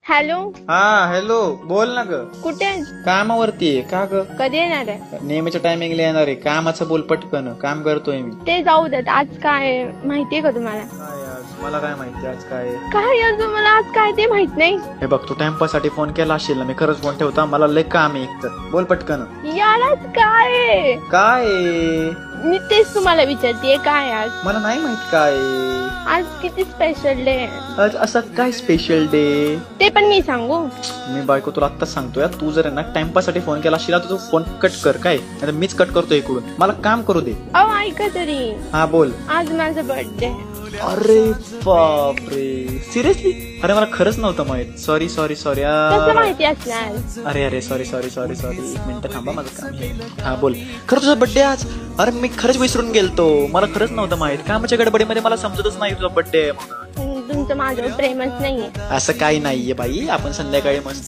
Hello. हा hello, बोल ना ग. कुठे? कामावरती आहे का ग? कधी येणार आहे? नेहमीच्या टायमिंगला येणार आहे. कामाचं बोल पटकन, काम करतोय मी. ते जाऊ देत. आज काय आहे माहितीये का तुम्हाला? काय आज? मला काय माहिती आज काय आहे? काय यार, तुम्हाला आज काय ते माहित नाही? हे बघ, तू टाइमपास साठी फोन केला असेल ना. मी खरंच फोन ठेवता, मला लय काम आहे एकतर. बोल पटकन. यार आज काय आहे? काय आहे? मी तेच तुम्हाला विचारतेय, काय आज? मला नाही माहित काय आहे. आज किती स्पेशल डे आहे? आज असा काय स्पेशल डे? ते पण मी सांगू? मी बायको तुला आत्ताच सांगतोय, तू जर ना टाइमपास साठी फोन केला असेल तर तू फोन कट कर. काय नाही मीच कट करतो इकडून. मला काम करू दे. अहो ऐका तरी. हा बोल. आज माझा बर्थडे. अरे बापरे, सिरियसली? अरे मला खरंच नव्हतं माहित. Sorry sorry sorry. कसं माहिती असणार? अरे अरे सॉरी सॉरी सॉरी सॉरी. एक मिनिट थांबा, माझं काम आहे. हा बोल. खरं तुझा बर्थडे आज? अरे मी खरंच विसरून गेलतो. मला खरंच नव्हतं माहित. कामाच्या गडबडीमध्ये मला समजतच नाही तुझा बर्थडे आहे म्हणून. तुमचं माझ्यावर प्रेमच नाहीये. असं काही नाहीये बाई. आपण संध्याकाळी मस्त